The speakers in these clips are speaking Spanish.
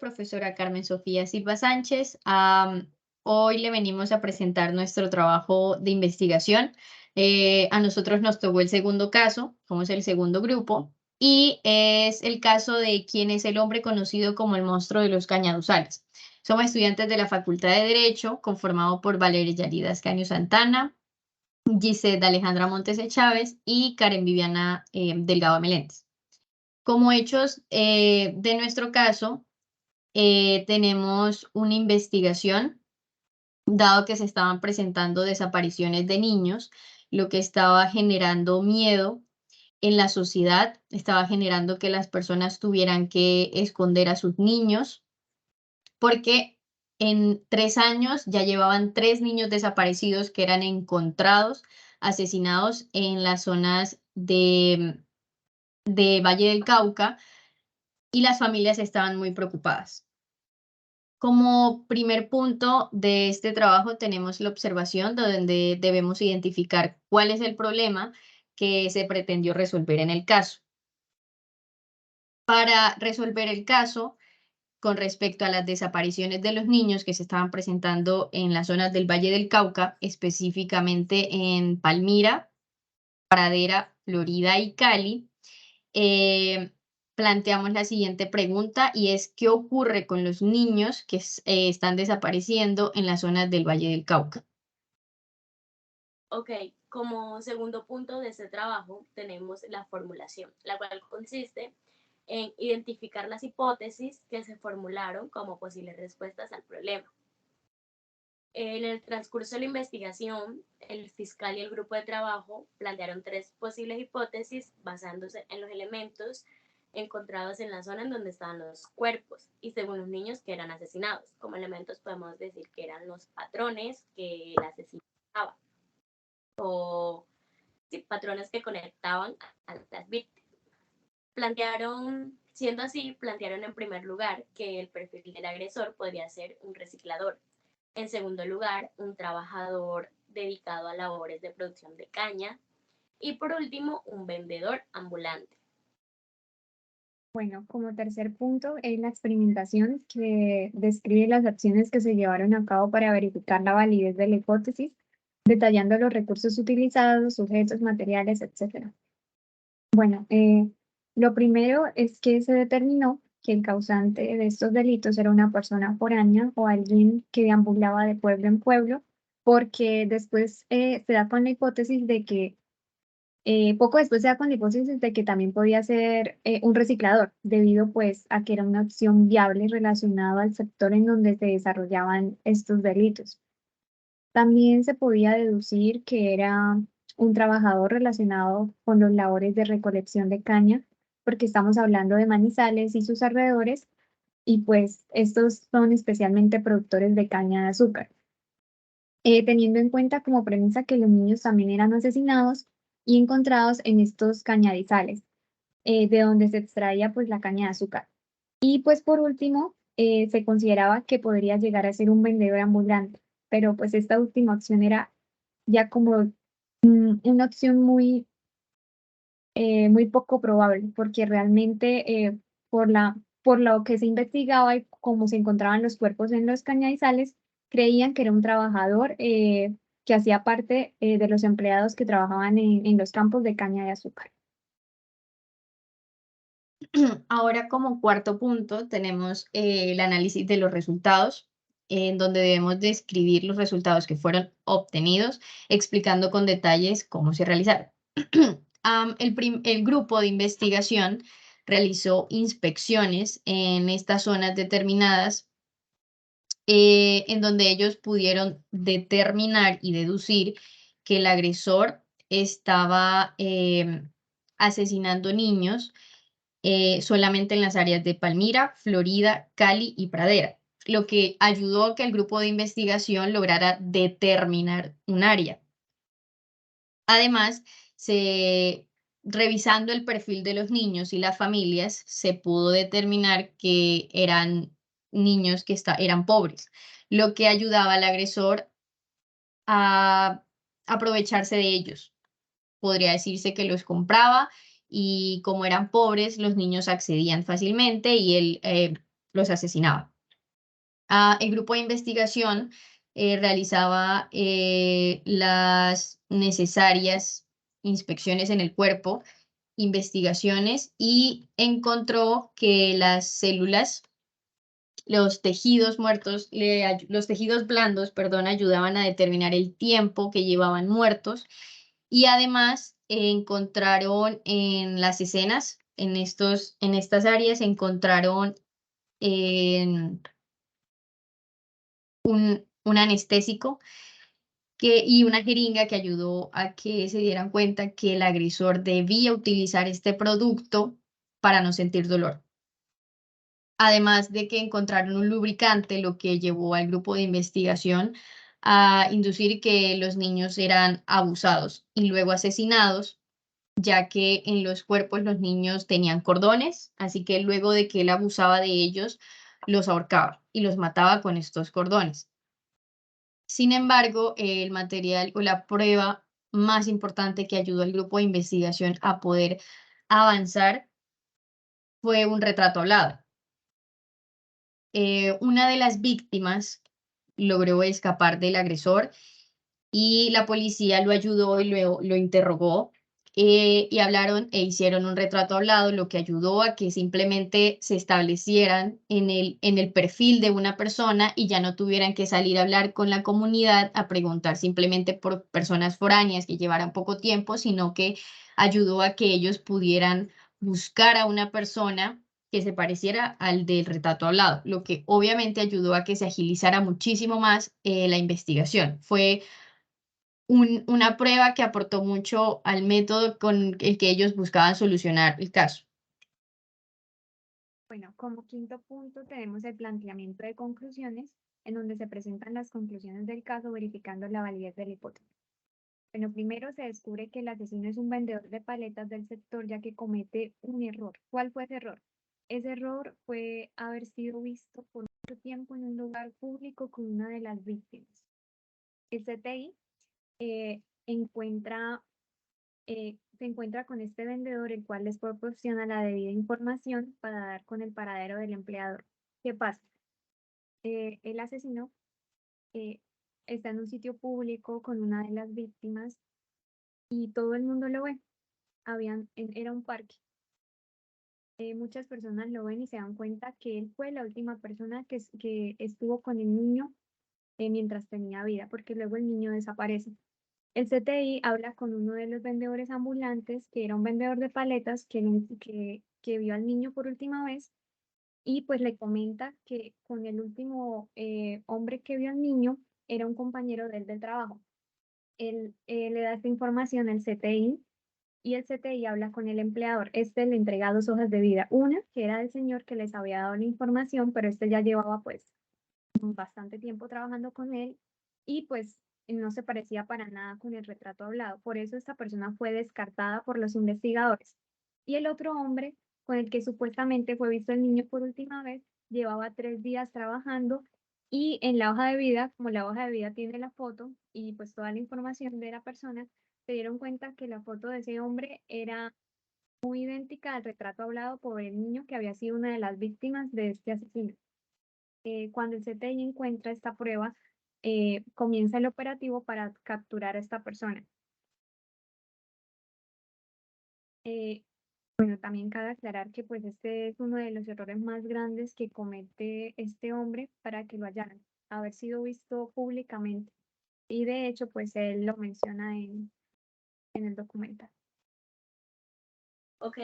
profesora Carmen Sofía Silva Sánchez. Hoy le venimos a presentar nuestro trabajo de investigación. A nosotros nos tocó el segundo caso, somos el segundo grupo, y es el caso de quién es el hombre conocido como el monstruo de los Cañaduzales. Somos estudiantes de la Facultad de Derecho, conformado por Valeria Yarida Ascanio Santana, Gisette Alejandra Montes de Chávez y Karen Viviana Delgado Meléndez. Como hechos de nuestro caso, tenemos una investigación, dado que se estaban presentando desapariciones de niños, lo que estaba generando miedo en la sociedad, estaba generando que las personas tuvieran que esconder a sus niños, porque en 3 años ya llevaban 3 niños desaparecidos que eran encontrados, asesinados en las zonas de Valle del Cauca, y las familias estaban muy preocupadas. Como primer punto de este trabajo tenemos la observación donde debemos identificar cuál es el problema que se pretendió resolver en el caso. Para resolver el caso con respecto a las desapariciones de los niños que se estaban presentando en las zonas del Valle del Cauca, específicamente en Palmira, Pradera, Florida y Cali, eh, planteamos la siguiente pregunta y es: ¿qué ocurre con los niños que están desapareciendo en las zonas del Valle del Cauca? Ok, como segundo punto de este trabajo tenemos la formulación, la cual consiste en identificar las hipótesis que se formularon como posibles respuestas al problema. En el transcurso de la investigación, el fiscal y el grupo de trabajo plantearon 3 posibles hipótesis basándose en los elementos encontrados en la zona en donde estaban los cuerpos y según los niños que eran asesinados. Como elementos podemos decir que eran los patrones que el asesino usaba o sí, patrones que conectaban a las víctimas. Siendo así, plantearon en primer lugar que el perfil del agresor podría ser un reciclador. En segundo lugar, un trabajador dedicado a labores de producción de caña. Y por último, un vendedor ambulante. Bueno, como tercer punto es la experimentación que describe las acciones que se llevaron a cabo para verificar la validez de la hipótesis, detallando los recursos utilizados, sujetos, materiales, etc. Bueno, lo primero es que se determinó que el causante de estos delitos era una persona foránea o alguien que deambulaba de pueblo en pueblo, porque después se da con la hipótesis de que poco después se da con la hipótesis de que también podía ser un reciclador, debido pues a que era una opción viable relacionada al sector en donde se desarrollaban estos delitos. También se podía deducir que era un trabajador relacionado con los labores de recolección de caña, porque estamos hablando de Manizales y sus alrededores, y pues estos son especialmente productores de caña de azúcar. Teniendo en cuenta como premisa que los niños también eran asesinados y encontrados en estos cañadizales, de donde se extraía pues la caña de azúcar. Y pues por último, se consideraba que podría llegar a ser un vendedor ambulante, pero pues esta última opción era ya como una opción muy poco probable, porque realmente por lo que se investigaba y cómo se encontraban los cuerpos en los cañadizales, creían que era un trabajador que hacía parte de los empleados que trabajaban en los campos de caña de azúcar. Ahora, como cuarto punto, tenemos el análisis de los resultados, en donde debemos describir los resultados que fueron obtenidos, explicando con detalles cómo se realizaron. El grupo de investigación realizó inspecciones en estas zonas determinadas, en donde ellos pudieron determinar y deducir que el agresor estaba asesinando niños solamente en las áreas de Palmira, Florida, Cali y Pradera, lo que ayudó a que el grupo de investigación lograra determinar un área. Además, revisando el perfil de los niños y las familias, se pudo determinar que eran niños que eran pobres, lo que ayudaba al agresor a aprovecharse de ellos. Podría decirse que los compraba y como eran pobres, los niños accedían fácilmente y él los asesinaba. El grupo de investigación realizaba las necesarias inspecciones en el cuerpo, investigaciones, y encontró que las células, los tejidos muertos, los tejidos blandos, perdón, ayudaban a determinar el tiempo que llevaban muertos, y además encontraron en las escenas, en estas áreas, encontraron un anestésico y una jeringa que ayudó a que se dieran cuenta que el agresor debía utilizar este producto para no sentir dolor. Además de que encontraron un lubricante, lo que llevó al grupo de investigación a inducir que los niños eran abusados y luego asesinados, ya que en los cuerpos los niños tenían cordones, así que luego de que él abusaba de ellos, los ahorcaba y los mataba con estos cordones. Sin embargo, el material o la prueba más importante que ayudó al grupo de investigación a poder avanzar fue un retrato hablado. Una de las víctimas logró escapar del agresor y la policía lo ayudó y lo interrogó, y hablaron e hicieron un retrato hablado, lo que ayudó a que simplemente se establecieran en el perfil de una persona y ya no tuvieran que salir a hablar con la comunidad, a preguntar simplemente por personas foráneas que llevaran poco tiempo, sino que ayudó a que ellos pudieran buscar a una persona que se pareciera al del retrato hablado, lo que obviamente ayudó a que se agilizara muchísimo más la investigación. Fue una prueba que aportó mucho al método con el que ellos buscaban solucionar el caso. Bueno, como quinto punto tenemos el planteamiento de conclusiones, en donde se presentan las conclusiones del caso verificando la validez de la hipótesis. Bueno, primero se descubre que el asesino es un vendedor de paletas del sector, ya que comete un error. ¿Cuál fue ese error? Ese error fue haber sido visto por mucho tiempo en un lugar público con una de las víctimas. El CTI se encuentra con este vendedor, el cual les proporciona la debida información para dar con el paradero del empleador. ¿Qué pasa? El asesino está en un sitio público con una de las víctimas y todo el mundo lo ve. Era un parque. Muchas personas lo ven y se dan cuenta que él fue la última persona que estuvo con el niño mientras tenía vida, porque luego el niño desaparece. El CTI habla con uno de los vendedores ambulantes, que era un vendedor de paletas, que vio al niño por última vez, y pues le comenta que con el último hombre que vio al niño era un compañero de él del trabajo. Él le da esta información al CTI y el CTI habla con el empleador. Este le entrega 2 hojas de vida. Una que era del señor que les había dado la información, pero este ya llevaba pues bastante tiempo trabajando con él y pues no se parecía para nada con el retrato hablado. Por eso esta persona fue descartada por los investigadores. Y el otro hombre con el que supuestamente fue visto el niño por última vez, llevaba 3 días trabajando y en la hoja de vida, como la hoja de vida tiene la foto y pues toda la información de la persona, se dieron cuenta que la foto de ese hombre era muy idéntica al retrato hablado por el niño que había sido una de las víctimas de este asesino. Cuando el CTI encuentra esta prueba, comienza el operativo para capturar a esta persona. Bueno, también cabe aclarar que pues este es uno de los errores más grandes que comete este hombre para que lo hayan haber sido visto públicamente. Y de hecho, pues él lo menciona en el documental. Ok,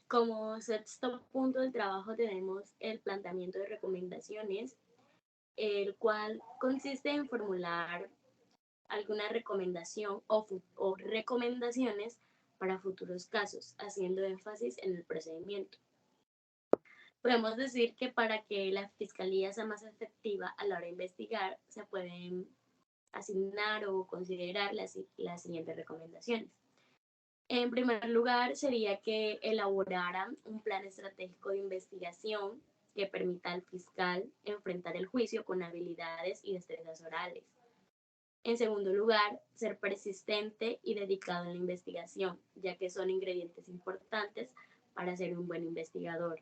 como sexto punto del trabajo tenemos el planteamiento de recomendaciones, el cual consiste en formular alguna recomendación o recomendaciones para futuros casos, haciendo énfasis en el procedimiento. Podemos decir que para que la fiscalía sea más efectiva a la hora de investigar, se pueden asignar o considerar las siguientes recomendaciones. En primer lugar, sería que elaboraran un plan estratégico de investigación que permita al fiscal enfrentar el juicio con habilidades y destrezas orales. En segundo lugar, ser persistente y dedicado en la investigación, ya que son ingredientes importantes para ser un buen investigador.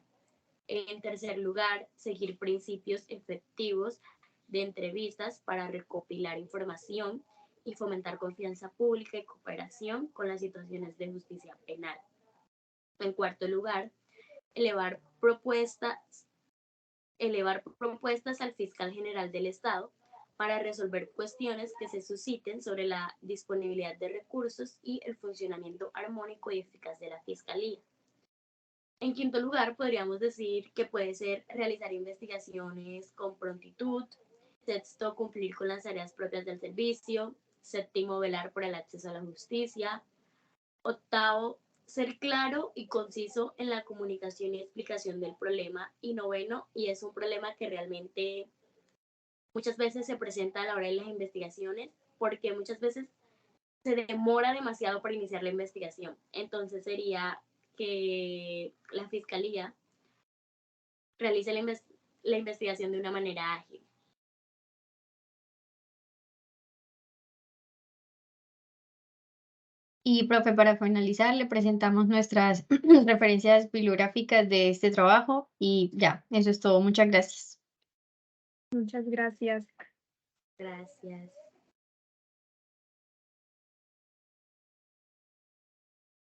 En tercer lugar, seguir principios efectivos de entrevistas para recopilar información y fomentar confianza pública y cooperación con las situaciones de justicia penal. En cuarto lugar, elevar propuestas al fiscal general del Estado para resolver cuestiones que se susciten sobre la disponibilidad de recursos y el funcionamiento armónico y eficaz de la Fiscalía. En quinto lugar, podríamos decir que puede ser realizar investigaciones con prontitud. Sexto, cumplir con las tareas propias del servicio. Séptimo, velar por el acceso a la justicia. Octavo, ser claro y conciso en la comunicación y explicación del problema. Y noveno, y es un problema que realmente muchas veces se presenta a la hora de las investigaciones, porque muchas veces se demora demasiado para iniciar la investigación. Entonces sería que la Fiscalía realice la investigación de una manera ágil. Y, profe, para finalizar, le presentamos nuestras referencias bibliográficas de este trabajo y ya, eso es todo. Muchas gracias. Muchas gracias. Gracias.